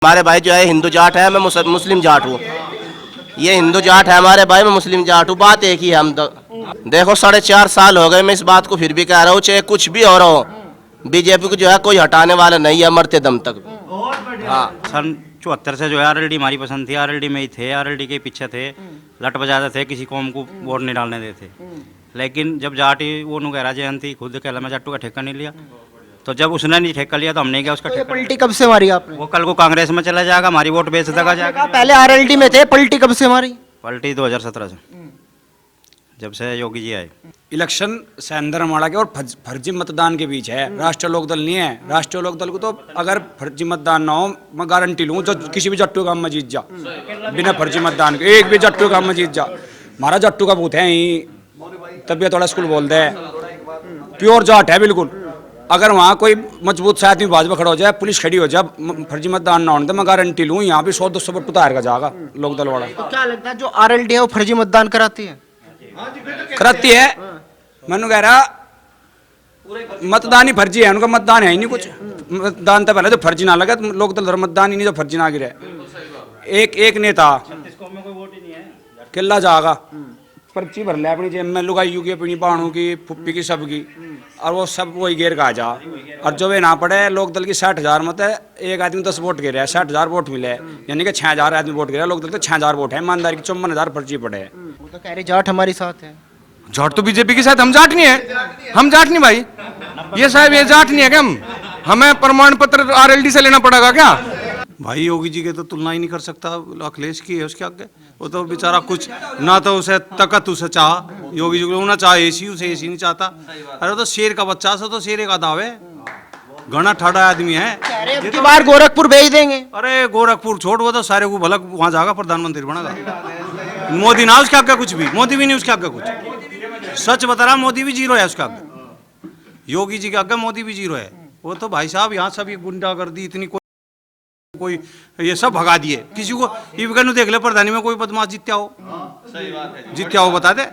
हमारे भाई जो है हिंदू जाट है, मैं मुस्लिम जाट हूँ। ये हिंदू जाट है हमारे भाई, मैं मुस्लिम जाट हूँ। बात एक ही है। हम तो देखो 4.5 साल हो गए, मैं इस बात को फिर भी कह रहा हूँ, चाहे कुछ भी हो रहा हो, बीजेपी को जो है कोई हटाने वाला नहीं है, मरते दम तक। हाँ, सन 74 से जो है आरएलडी हमारी पसंद थी, आरएलडी में ही थे, आरएलडी के पीछे थे, लट बजाते थे, किसी कौम को वोट नहीं डालने देते। लेकिन जब जाटी वो नुकहरा जयंती खुद कहला मैं जाटू का ठेका नहीं लिया, तो जब उसने नहीं ठेका लिया तो हमने क्या उसका तो ये ठेका। पलटी कब से मारी आपने? वो कल को कांग्रेस में चला जाएगा, हमारी वोट बेच देगा जाएगा। पहले आरएलडी में थे, पलटी कब से मारी? पलटी 2017 से, जब से योगी जी आए। इलेक्शन से अंदर हमारा के और फर्जी मतदान के बीच है। राष्ट्रीय लोकदल नहीं है। राष्ट्रीय लोकदल को तो अगर फर्जी मतदान ना हो, मैं गारंटी लूँ जो किसी भी जट्टू काम में जीत जा, बिना फर्जी मतदान के एक भी जट्टू काम में जीत जा। हमारा जट्टू का बूथ है ही, तबियत वाला स्कूल बोलते हैं, प्योर जाट है बिल्कुल। अगर वहाँ कोई मजबूत सा आदमी भाजपा खड़ा हो जाए, पुलिस खड़ी हो जाए, फर्जी मतदान ना होने तो मैं गारंटी लूँ यहाँ भी 100-200 वोट उतार का जाएगा लोकदल वाला। तो क्या लगता है जो आरएलडी है वो फर्जी मतदान कराती है? कराती है। मैंने कह रहा मतदान ही फर्जी है, उनका मतदान है ही नहीं कुछ। मतदान तो पहले तो फर्जी ना लगे, तो लोकदल धर्म मतदान ही नहीं जो फर्जी ना गिरे। एक नेता किला जाएगा, पर्ची भर ले अपनी जेब में, लुगाइयों की, अपनी बाणों की, फुप्पी की, सबकी, और वो सब वही घेर का आ जा। और जो वे ना पड़े, लोकदल की 60,000 मत है, एक आदमी 10 वोट गिरे, 60,000 वोट मिले, यानी कि 6,000 आदमी वोट गिरे। लोकदल तो 6,000 वोट है, ईमानदारी की 54,000 पर्ची पड़े है। वो तो कह रही जाट हमारे साथ है। जाट तो बीजेपी के साथ, हम जाट नहीं है, हम जाट नहीं भाई। ये साहब ये जाट नहीं है क्या? हमें प्रमाण पत्र आरएलडी से लेना पड़ेगा क्या? भाई योगी जी के तो तुलना ही नहीं कर सकता अखिलेश की है उसके आगे। वो तो बेचारा कुछ ना तो उसे तकत उसे चाह, योगी जी को ना चाह एसी, उसे एसी नहीं चाहता। अरे तो शेर का बच्चा से तो शेर का दावे, घना ठाड़ा आदमी है। अब की बार गोरखपुर भेज देंगे। अरे गोरखपुर छोड़, वो तो सारे को भला वहां जाएगा, प्रधानमंत्री बनेगा। मोदी ना उसके आगे कुछ भी, मोदी भी नहीं उसके आगे कुछ। सच बता रहा, मोदी भी जीरो है उसके आगे। योगी जी के आगे मोदी भी जीरो है। वो तो भाई साहब यहाँ सब गुंडागर्दी इतनी, कोई ये सब भगा दिए। किसी को इवन देख ले प्रधानी में कोई बदमाश जीत्या हो, जीत्या हो बता दे।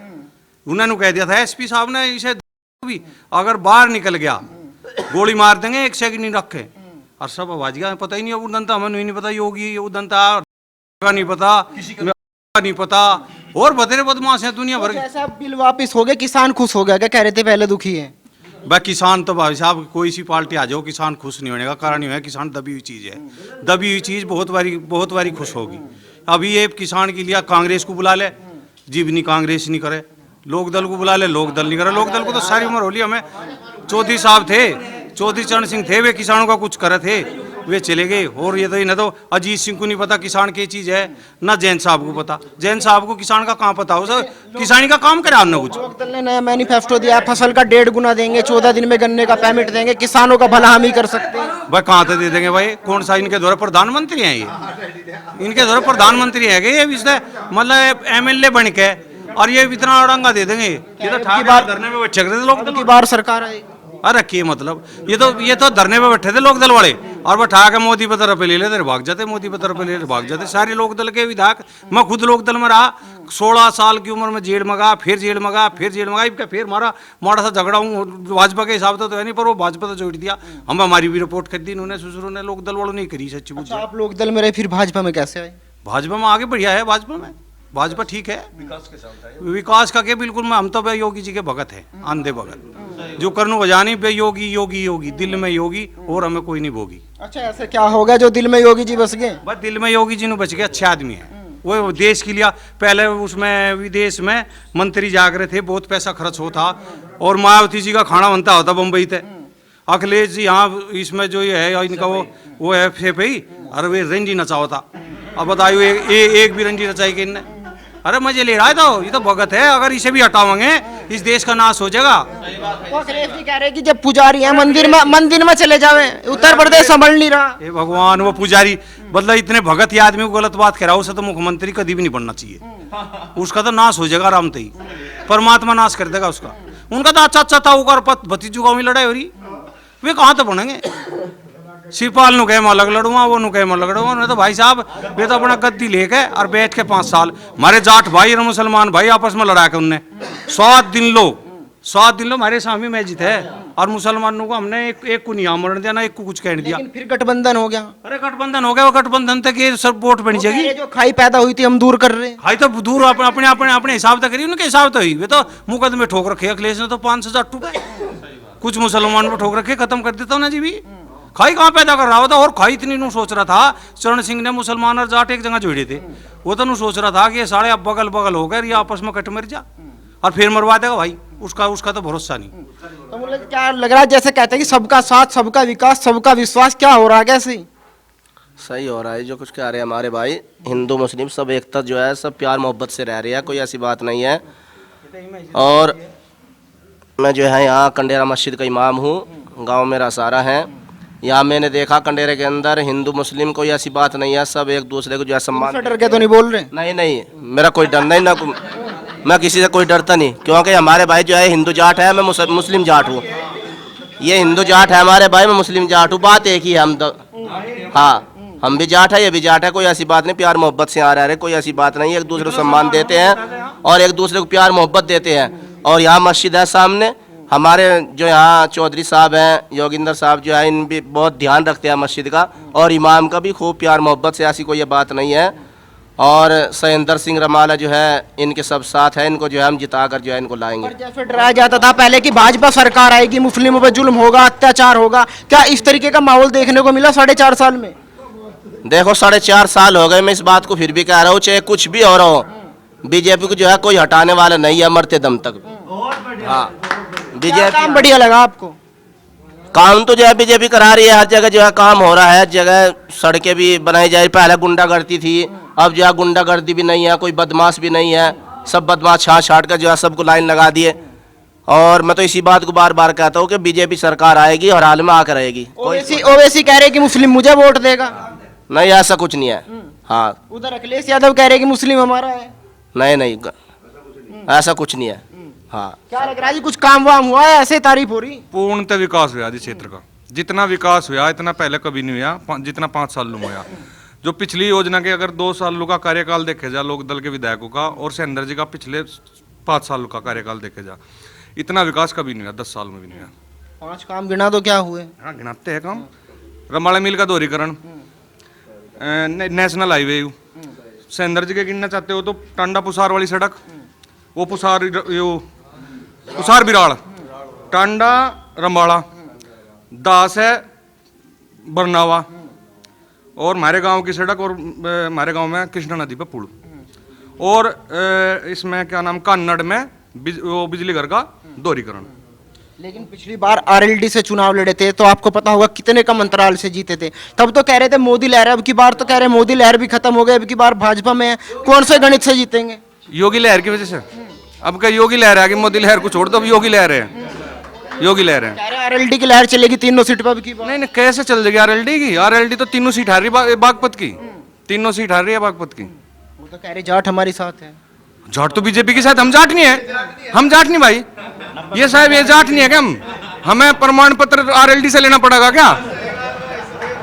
उन्होंने कह दिया था एसपी साहब ने, इसे भी अगर बाहर निकल गया गोली मार देंगे, 1 सेकंड नहीं रखे। और सब आवाज गया, पता ही नहीं उदंता, हमें नहीं पता योगी उदंता का नहीं पता, नहीं पता, और बतेरे बदमाश है दुनिया भर। ऐसा बिल वापस हो गया, किसान खुश हो गया क्या? कह रहे थे पहले दुखी है। भाई किसान तो भाई साहब कोई सी पार्टी आ जाओ, किसान खुश नहीं होने का कारण ही है, किसान दबी हुई चीज़ है। दबी हुई चीज़ बहुत बारी खुश होगी। अभी ये किसान के लिए कांग्रेस को बुला ले, जीव नहीं, कांग्रेस नहीं करे। लोकदल को बुला ले, लोकदल नहीं करे। लोकदल को तो सारी उम्र होली, हमें चौधरी साहब थे, चौधरी चरण सिंह थे, वे किसानों का कुछ करे थे, वे चले गए। और ये तो न तो अजीत सिंह को नहीं पता किसान की चीज़ है, ना जैन साहब को पता। जैन साहब को किसान का कहाँ पता हो, सर किसानी का काम करे ना कुछ। लोकदल ने नया मैनिफेस्टो दिया, फसल का 1.5 गुना देंगे, 14 दिन में गन्ने का पेमेंट देंगे, किसानों का भला हम ही कर सकते हैं। भाई कहाँ से दे देंगे भाई? कौन सा इनके द्वारा प्रधानमंत्री हैं ये? इनके द्वारा प्रधानमंत्री है ये, इसलिए मतलब एमएलए बन के, और ये इतना अड़ंगा दे देंगे। ये तो ठाक धरने में बैठे थे लोग की बार सरकार आएगी। अरे की मतलब, ये तो धरने पे बैठे थे लोक दल वाले, और बैठा के मोदी पे तरफ ले लेते, भाग जाते, मोदी पे तरफ ले लेते, भाग जाते सारे लोक दल के विधायक। मैं खुद लोक दल में रहा, 16 साल की उम्र में जेल मगा, फिर जेल मगा, फिर जेल मगा, फिर मारा सा झगड़ा हूँ। भाजपा के हिसाब से तो है नहीं, पर वो भाजपा तो जोड़ दिया। हम हमारी भी रिपोर्ट कर दी इन्होंने, ससुरों ने, लोक दल वालों ने करी। सच्ची पूछी आप लोक दल में रहे, फिर भाजपा में कैसे आए? भाजपा में आगे बढ़िया है, भाजपा में भाजपा ठीक है, विकास का के बिल्कुल। मैं हम तो भाई योगी जी के भगत है, अंधे भगत, जो करनू बजानी बे योगी योगी योगी, दिल में योगी और हमें कोई नहीं भोगी। अच्छा, ऐसे क्या हो गया जो दिल में योगी जी बस गए? बस दिल में योगी जी ने बच गए, अच्छे आदमी है वो। देश के लिए पहले उसमें विदेश में मंत्री जाग रहे थे, बहुत पैसा खर्च होता, और मायावती जी का खाना बनता होता बम्बई से। अखिलेश जी यहाँ इसमें जो ये है इनका वो है फेफई, अरे वे रंजी नचा होता। अब बताइए एक भी रंजी नचाई कि इनने? अरे मजे ले रहा है, तो ये तो भगत है। अगर इसे भी हटाओगे इस देश का नाश हो जाएगा। वो अखिलेश जी कह रहे कि जब पुजारी है मंदिर में चले जावे, उत्तर प्रदेश संभल नहीं रहा। हे भगवान, वो पुजारी मतलब इतने भगत या आदमी को गलत बात कह रहा है, उसे तो मुख्यमंत्री कभी भी नहीं बनना चाहिए। उसका तो नाश हो जाएगा आराम से ही, परमात्मा नाश कर देगा उसका। उनका तो अच्छा था, वो भतीजों में लड़ाई हो रही, वे कहाँ तो बनेंगे? शिवपाल नु कहे मैं अलग लड़ूंगा, वो नु कहे मैं अलग लड़ूंगा। तो भाई साहब वे तो अपना गद्दी लेके और बैठ के 5 साल हमारे जाट भाई और मुसलमान भाई आपस में लड़ा के उनने 7 दिन लो 7 दिन लो हमारे सामने मस्जिद है और मुसलमानों को हमने एक को नहीं आमरण दिया ना एक को कुछ कह नहीं दिया। लेकिन फिर गठबंधन हो गया। अरे गठबंधन हो गया, वो गठबंधन तक ये सब वोट बनी जाएगी। ये जो खाई पैदा हुई थी हम दूर कर रहे हैं। खाई तो दूर अपने हिसाब तक करी, उनके हिसाब तो हुई। वे तो मुकदमे ठोक रखे अखिलेश ने, तो 500 टूटे कुछ मुसलमान को ठोक रखे, खत्म कर देता ना जी भी। खाई कहाँ पैदा कर रहा होता, और खाई इतनी नू सोच रहा था चरण सिंह ने मुसलमान और जाट एक जगह जोड़े थे, वो तो नू सोच रहा था कि ये सारे अब बगल बगल हो गए, ये आपस में कट मर जा और फिर मरवा देगा भाई। उसका तो भरोसा नहीं। तो मतलब क्या लग रहा है, जैसे कहते हैं कि सबका साथ, सबका विकास, सबका विश्वास, क्या हो रहा है कैसे? सही हो रहा है जो कुछ कह रहे हैं हमारे भाई। हिंदू मुस्लिम सब एकता जो है, सब प्यार मोहब्बत से रह रही है, कोई ऐसी बात नहीं है। और मैं जो है यहाँ कंडेरा मस्जिद का इमाम हूँ, गांव मेरा सारा है। यहाँ मैंने देखा कंडेरे के अंदर हिंदू मुस्लिम कोई ऐसी बात नहीं है, सब एक दूसरे को जो है सम्मान। डर के तो नहीं बोल रहे? नहीं नहीं, मेरा कोई डर नहीं, ना मैं किसी से कोई डरता नहीं, क्योंकि हमारे भाई जो है हिंदू जाट है, मैं मुस्लिम जाट हूँ। ये हिंदू जाट है हमारे भाई, मैं मुस्लिम जाट हूँ, बात एक ही है हम तो। हाँ, हम भी जाट है, ये भी जाट है, कोई ऐसी बात नहीं, प्यार मोहब्बत से आ रहे, कोई ऐसी बात नहीं। एक दूसरे को सम्मान देते हैं और एक दूसरे को प्यार मोहब्बत देते हैं। और यहाँ मस्जिद है सामने, हमारे जो यहाँ चौधरी साहब हैं, योगिंदर साहब जो है, इन भी बहुत ध्यान रखते हैं मस्जिद का, और इमाम का भी खूब प्यार मोहब्बत से, ऐसी कोई ये बात नहीं है। और सहेंद्र सिंह रमाला जो है, इनके सब साथ है, इनको जो है हम जिताकर जो है इनको लाएंगे। जैसे डराया जाता था पहले कि भाजपा सरकार आएगी, मुस्लिमों पर जुल्म होगा, अत्याचार होगा, क्या इस तरीके का माहौल देखने को मिला 4.5 साल में? देखो 4.5 साल हो गए, मैं इस बात को फिर भी कह रहा हूँ, चाहे कुछ भी हो रहा हो, बीजेपी को जो है कोई हटाने वाला नहीं है, मरते दम तक। हाँ, क्या काम बढ़िया लगा आपको? काम तो जो है बीजेपी करा रही है, हर जगह जो है काम हो रहा है, हर जगह सड़कें भी बनाई जा रही। पहले गुंडागर्दी थी, अब जो है गुंडागर्दी भी नहीं है, कोई बदमाश भी नहीं है, सब बदमाश छाट छाट कर जो है सबको लाइन लगा दिए। और मैं तो इसी बात को बार बार कहता हूँ कि बीजेपी सरकार आएगी और हाल में आकर रहेगी। ओवैसी कह रहे कि मुस्लिम मुझे वोट देगा। नहीं, ऐसा कुछ नहीं है। हाँ, उधर अखिलेश यादव कह रहे कि मुस्लिम हमारा है। नहीं नहीं, ऐसा कुछ नहीं है। हाँ, क्या लग रहा है जी, कुछ काम वाम हुआ है, ऐसे तारीफ हो रही? पूर्णतः विकास हुआ जी क्षेत्र का, जितना विकास हुआ इतना पहले कभी नहीं हुआ, जितना 5 साल में हुआ। जो पिछली योजना के अगर 2 सालों का कार्यकाल देखे जा लोक दल के विधायकों का, और सहेंद्र जी का पिछले 5 सालों का कार्यकाल देखे जा, इतना विकास कभी नहीं हुआ, 10 साल में भी नहीं हुआ। 5 काम गिना तो क्या हुए? हाँ, गिनाते हैं काम। रमाड़ा मिल का दोहरीकरण, नेशनल हाईवे, सहेंद्र जी के गिनना चाहते हो तो टांडा पुसार वाली सड़क, वो पुसार बिराड़, टांडा रंबाड़ा, दास है बरनावा, और हमारे गांव की सड़क, और हमारे गांव में कृष्णा नदी पे पुल, और इसमें क्या नाम कन्नड़ में वो बिजली घर का दोहरीकरण। लेकिन पिछली बार आरएलडी से चुनाव लड़े थे तो आपको पता होगा कितने कम अंतराल से जीते थे। तब तो कह रहे थे मोदी लहर है, अब की बार तो कह रहे हैं मोदी लहर भी खत्म हो गई, अब की बार भाजपा में है। कौन से गणित से जीतेंगे? योगी लहर की वजह से। अब क्या योगी लहर है कि मोदी लहर को छोड़ दो, अब योगी लहर है, योगी लहर है। कह रहे आरएलडी की लहर चलेगी 3 सीट पर की बार। नहीं नहीं, कैसे चल जाएगी आरएलडी की? आरएलडी तो 3 सीट हार रही है बागपत की, 3 सीट हार रही है बागपत की। वो तो कह रहे जाट हमारी साथ है। जाट तो बीजेपी के साथ, हम जाट नहीं है, हम जाट नहीं भाई। ये साहब ये जाट नहीं है क्या? हमें प्रमाण पत्र आरएलडी से लेना पड़ेगा क्या?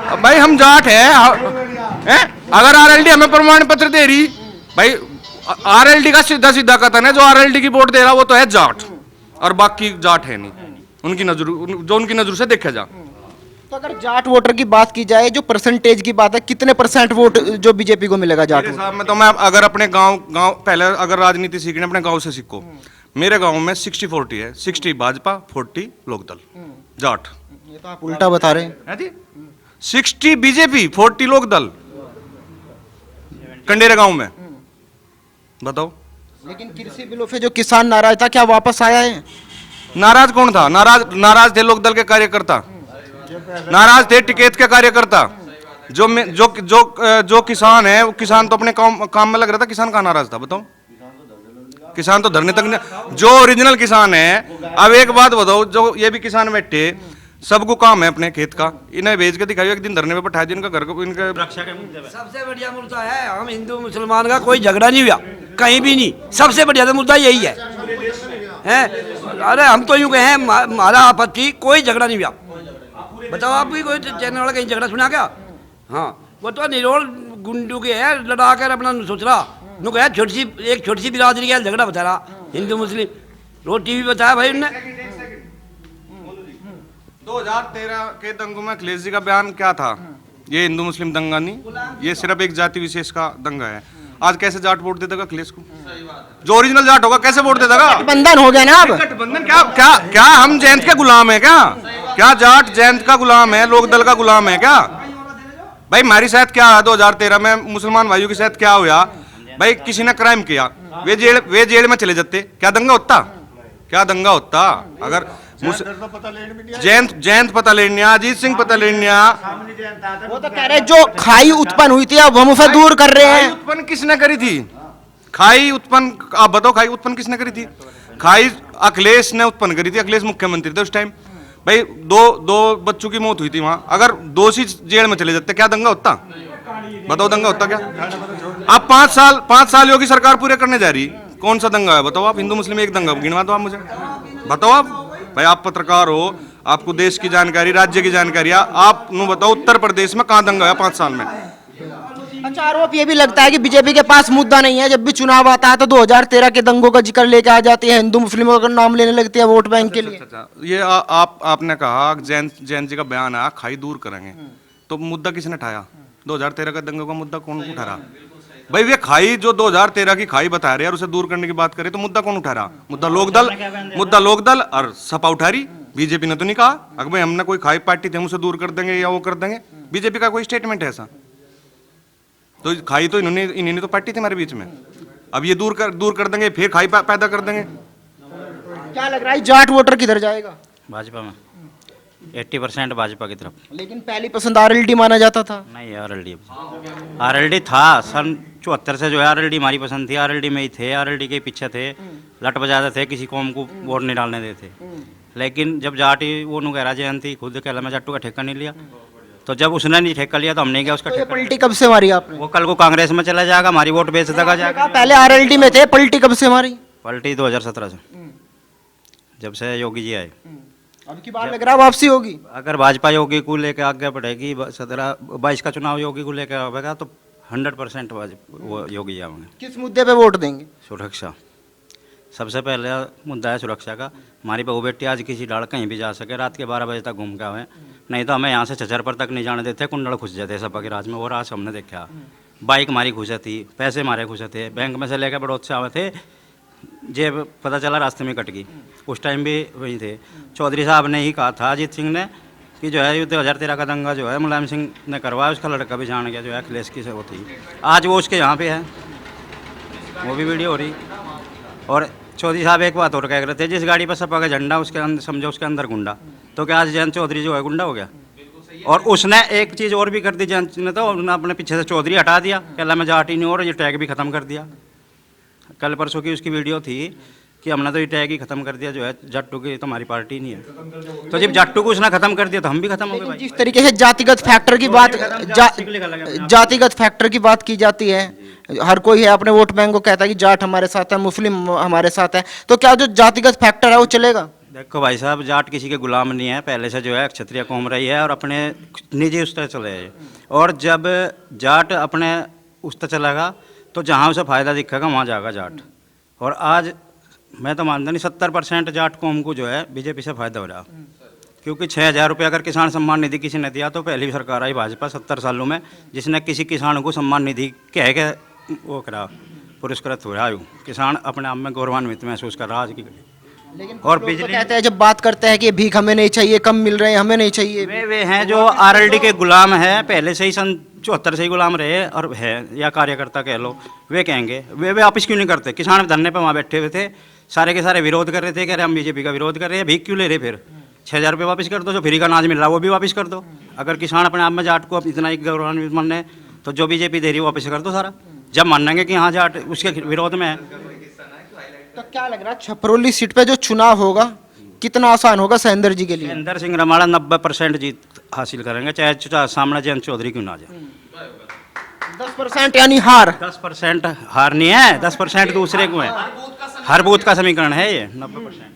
अब भाई हम जाट है, अगर आरएलडी हमें प्रमाण पत्र दे रही, भाई आरएलडी का सीधा सीधा कथन है, जो आरएलडी की वोट दे रहा वो तो है जाट, और बाकी जाट है नहीं, उनकी नजर, जो उनकी नजर से देखा जा। तो अगर जाट वोटर की बात की जाए, जो परसेंटेज की बात है, कितने % वोट जो बीजेपी को मिलेगा जाट साहब में तो मैं अगर अपने गांव पहले अगर राजनीति सीखनी अपने गांव से सीखो, मेरे गांव में 60-40 है, 60 भाजपा 40 लोकदल जाट। ये तो आप उल्टा बता रहे हैं जी, 60 बीजेपी 40 लोकदल कंडेरे गांव में, बताओ। लेकिन कृषि बिलों पे जो किसान नाराज था, क्या वापस आया है? नाराज कौन था? नाराज थे लोकदल के कार्यकर्ता, नाराज थे टिकैत के कार्यकर्ता। जो किसान है, वो किसान तो अपने काम में लग रहा था। किसान कहाँ नाराज था बताओ? किसान तो धरने तक नहीं, जो ओरिजिनल किसान है। अब एक बात बताओ, जो ये भी किसान बैठे, सबको काम है अपने खेत का, इन्हें भेज के दिखाइए, एक दिन धरने पे बैठा दिया, इनका घर को इनका रक्षा का सबसे बढ़िया मुद्दा है, हम हिंदू मुसलमान का कोई झगड़ा नहीं हुआ कहीं भी नहीं, सबसे बढ़िया तो मुद्दा यही है, अरे हम तो यूं कहें हमारा आपत्ति कोई झगड़ा नहीं हुआ। बताओ आप भी कोई चैनल वाला कहीं झगड़ा सुना क्या? हाँ, वो तो निरोल गुंडू के है, लड़ा कर अपना सोच रहा, एक छोटी सी बिरादरी का झगड़ा बता रहा, हिंदू मुस्लिम रोटी भी बताया भाई उनने। 2013 के दंगों में अखिलेश जी का बयान क्या था? ये हिंदू मुस्लिम दंगा नहीं, ये सिर्फ एक जाति विशेष का दंगा है। आज कैसे जाट वोट दे देगा अखिलेश को? जो ओरिजिनल जाट होगा कैसे वोट दे देगा? गठबंधन हो गया ना अब। गठबंधन क्या क्या क्या हम जयंत के गुलाम है क्या? क्या जाट जयंत का गुलाम है, लोकदल का गुलाम है क्या? भाई हमारी साथ क्या है 2013 में मुसलमान भाइयों के साथ क्या हुआ? भाई किसी ने क्राइम किया, वे जेल में चले जाते, क्या दंगा होता? क्या दंगा होता? अगर जयंत पता लेनिया, अजीत सिंह पता लेनिया, वो तो कह रहे जो खाई उत्पन्न हुई थी अब हम उसे दूर कर रहे खाई हैं। उत्पन्न किसने करी थी? खाई उत्पन्न आप बताओ, खाई उत्पन्न किसने करी थी? खाई अखिलेश ने उत्पन्न करी थी। अखिलेश मुख्यमंत्री थे उस टाइम। भाई दो बच्चों की मौत हुई थी वहां, अगर दोषी जेल में चले जाते क्या दंगा होता? बताओ दंगा होता क्या? अब 5 साल योगी सरकार पूरे करने जा रही, कौन सा दंगा है बताओ आप? हिंदू मुस्लिम एक दंगा गिनवा दो आप मुझे, बताओ आप। भाई आप पत्रकार हो, आपको देश की जानकारी, राज्य की जानकारी, आप नु बताओ उत्तर प्रदेश में कहाँ दंगा है 5 साल में? अच्छा, आरोप ये भी लगता है कि बीजेपी के पास मुद्दा नहीं है। जब भी चुनाव आता है तो 2013 के दंगों का जिक्र लेके आ जाती है, हिंदू मुस्लिमों का नाम लेने लगती है वोट बैंक के लिए। अच्छा, ये आपने कहा जैन जी का बयान आया खाई दूर करेंगे, तो मुद्दा किसने उठाया? 2013 का दंगों का मुद्दा कौन उठा रहा? भाई वे खाई जो 2013 की खाई बता रहे हैं और उसे दूर करने की बात करें तो मुद्दा कौन उठा रहा? मुद्दा लोकदल और सपा उठा रही। बीजेपी ने तो नहीं कहा अगर भाई हमने कोई खाई पार्टी थे हम उसे दूर कर देंगे या वो कर देंगे। बीजेपी का कोई स्टेटमेंट है ऐसा? तो खाई तो इन्होंने तो पार्टी थी हमारे बीच में। अब ये दूर कर देंगे, फिर खाई पैदा कर देंगे। क्या लग रहा है जाट वोटर किधर जाएगा? भाजपा में 80% भाजपा की तरफ। लेकिन पहली पसंद आरएलडी माना जाता था। नहीं, आरएलडी था सन 74 से जो है आरएलडी हमारी पसंद थी। आरएलडी में ही थे, आरएलडी के पीछे थे, लट बजाते थे, किसी कौम को वोट नहीं डालने देते। लेकिन जब जाटी वो नुकहरा जयंती खुद कहला मैं जाटू का ठेका नहीं लिया, तो जब उसने नहीं ठेका लिया तो हमने क्या उसका तो ये ठेका? पलटी कब से मारी आपने? वो कल को कांग्रेस में चला जाएगा, हमारी वोट बेच देगा जाएगा। पहले आरएलडी में थे, पलटी कब से मारी? पलटी 2017 से, जब से योगी जी आए। अब की बार लग रहा है वापसी होगी। अगर भाजपा योगी को लेकर आगे बढ़ेगी, 17-22 का चुनाव योगी को लेकर आएगा तो 100% वो योगी आएंगे। किस मुद्दे पे वोट देंगे? सुरक्षा सबसे पहले मुद्दा है सुरक्षा का। हमारी बहू बेटी आज किसी डाल कहीं भी जा सके, रात के 12 बजे तक घूम के आवे, नहीं तो हमें यहाँ से छछरपुर तक नहीं जाने देते, कुंडल घुस जाते सपा के राज में। वो राज हमने देखा। बाइक हमारी घुसे थी, पैसे हमारे घुसे थे, बैंक में से लेकर बड़ौत से आवे थे, जेब पता चला रास्ते में कट गई। उस टाइम भी वही थे। चौधरी साहब ने ही कहा था अजीत सिंह ने कि जो है 2013 का दंगा जो है मुलायम सिंह ने करवाया, उसका लड़का भी जान गया जो है अखिलेश की से वो थी। आज वो उसके यहाँ पे है, वो भी वीडियो हो रही। और चौधरी साहब एक बात और कह रहे थे, जिस गाड़ी पर सपा का झंडा उसके अंदर समझो उसके अंदर गुंडा, तो क्या आज जयंत चौधरी जो है गुंडा हो गया? और उसने एक चीज़ और भी कर दी जयंत ने, तो उन्होंने अपने पीछे से चौधरी हटा दिया, कहला मैं जाट ही नहीं, और ये टैग भी खत्म कर दिया। कल परसों की उसकी वीडियो थी कि हमने तो ये टैग ही खत्म कर दिया जो है जट्टू की, तो हमारी पार्टी नहीं है। तो जब जट्टू को उसने खत्म कर दिया तो हम भी खत्म हो गए भाई। जिस तरीके से जातिगत फैक्टर की बात जातिगत फैक्टर की बात की जाती है, हर कोई है अपने वोट बैंक को कहता है कि जाट हमारे साथ है, मुस्लिम हमारे साथ है, तो क्या जो जातिगत फैक्टर है वो चलेगा? देखो भाई साहब, जाट किसी के गुलाम नहीं है, पहले से जो है क्षत्रिय कौम रही है और अपने निजी उस तरह चले है। और जब जाट अपने उस तरह चलेगा तो जहाँ उसे फ़ायदा दिखेगा वहाँ जाएगा जाट। और आज मैं तो मानता नहीं 70% जाट कौम को जो है बीजेपी से फ़ायदा हो रहा, क्योंकि 6,000 रुपये अगर किसान सम्मान निधि किसी ने दिया तो पहली सरकार आई भाजपा 70 सालों में जिसने किसी किसान को सम्मान निधि कह के वो करा, पुरस्कृत हो रहा है। किसान अपने आप में गौरवान्वित महसूस कर रहा आज की घड़ी। लेकिन और लोग तो बिजली कहते हैं, जब बात करते हैं कि भीख हमें नहीं चाहिए, कम मिल रहे हैं हमें नहीं चाहिए। वे हैं जो आरएलडी के गुलाम हैं, पहले से ही सन 74 से ही गुलाम रहे और है, या कार्यकर्ता कह लो, वे कहेंगे वे वापस क्यों नहीं करते? किसान धरने पर वहाँ बैठे हुए थे, सारे के सारे विरोध कर रहे थे, कह रहे हम बीजेपी का विरोध कर रहे हैं, भीख क्यों ले रहे? फिर 6,000 रुपये वापस कर दो, जो फ्री का अनाज मिल रहा है वो भी वापस कर दो। अगर किसान अपने आप में जाट को इतना ही गौरवान्वित माने तो जो बीजेपी दे रही है वापस कर दो सारा। जब मानेंगे कि हाँ जाट उसके विरोध में है। तो क्या लग रहा है छपरौली सीट पे जो चुनाव होगा कितना आसान होगा सहेंद्र जी के लिए? सहेंद्र सिंह रमाड़ा 90% जीत हासिल करेंगे, चाहे सामने जयंत चौधरी क्यों ना जाए। 10% यानी हार? 10% हार नहीं है, 10% दूसरे को है। हर बूथ का समीकरण है ये 90%।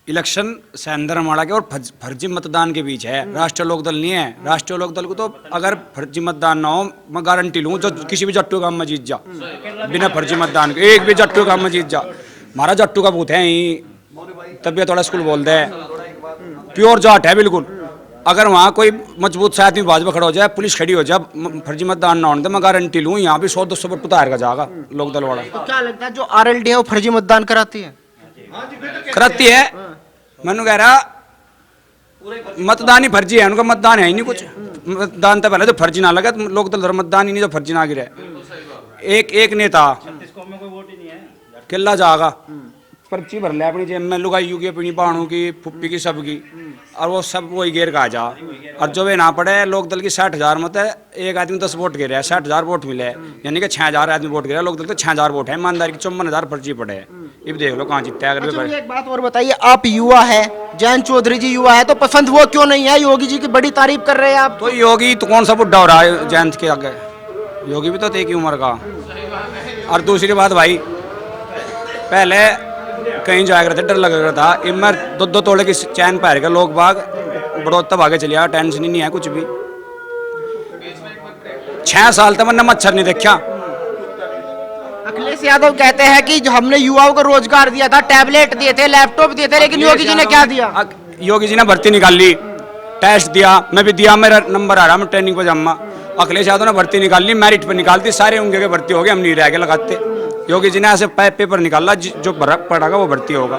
इलेक्शन सैंदर अमाड़ा के और फर्जी मतदान के बीच है, राष्ट्रीय लोकदल नहीं है। राष्ट्रीय लोकदल को तो अगर फर्जी मतदान ना हो, मैं गारंटी लूँ जो किसी भी जट्टू काम में जीत जा, बिना फर्जी मतदान के एक भी जट्टू काम में जीत जा। हमारा जट्टू का बूथ है ही तबीयत वाला स्कूल बोलते हैं, प्योर जाट है बिल्कुल। अगर वहाँ कोई मजबूत सा आदमी भाजपा खड़ा हो जाए, पुलिस खड़ी हो जाए, फर्जी मतदान ना होने तो मैं गारंटी लूँ यहाँ भी 100-200 वोट पुतार का जाएगा लोकदल वाला। तो क्या लगता है जो आरएलडी है वो फर्जी मतदान कराती है? कराती है। मैंने कह रहा मतदान ही फर्जी है, उनका मतदान है ही नहीं कुछ। मतदान तो पहले तो फर्जी ना लगे, लोकदल मतदान ही नहीं तो फर्जी ना गिरे। एक नेता किला जाएगा, पर्ची भर ले अपनी जेब में, लुगाइयों की, अपनी बाणों की, फुप्पी की, सबकी, और वो सब वही घेर का आ जा। और जो वे ना पड़े, लोकदल की 60,000 मत है, एक आदमी 10 वोट गिरे, 60,000 वोट मिले, यानी कि 6,000 आदमी वोट गिरे, लोकदल तो 6,000 वोट है, ईमानदारी की 54,000 पर्ची पड़े है। ये भी देख लो कहाँ जीतता है। अगर अच्छा, मुझे एक बात और बताइए, आप युवा है, जयंत चौधरी जी युवा है, तो पसंद वो क्यों नहीं है? योगी जी की बड़ी तारीफ कर रहे हैं आप। तो योगी तो कौन सा बुढ़ा हो रहा है जयंत के आगे? योगी भी तो एक ही उम्र का। और दूसरी बात भाई, पहले कहीं जाया करते डर लगा करता था, इमर 2-2 तोड़े की चैन पहन के लोग बाग बड़ौत तब आगे चलिया, टेंशन ही नहीं है कुछ भी। 6 साल तक मैंने मच्छर नहीं देखा। अखिलेश यादव कहते हैं कि जो हमने युवाओं को रोजगार दिया था, टैबलेट दिए थे, लैपटॉप दिए थे, लेकिन योगी जी ने क्या दिया? योगी जी ने भर्ती निकाल ली, टेस्ट दिया, मैं भी दिया, मेरा नंबर आ रहा, मैं ट्रेनिंग पर जाऊंगा। अखिलेश यादव ने भर्ती निकाल ली, मेरिट पर निकालती, सारे उनके के भर्ती हो गए, हम नहीं रह गए लगाते। योगी जी ने ऐसे पेपर निकाला, जो पढ़ेगा वो भर्ती होगा।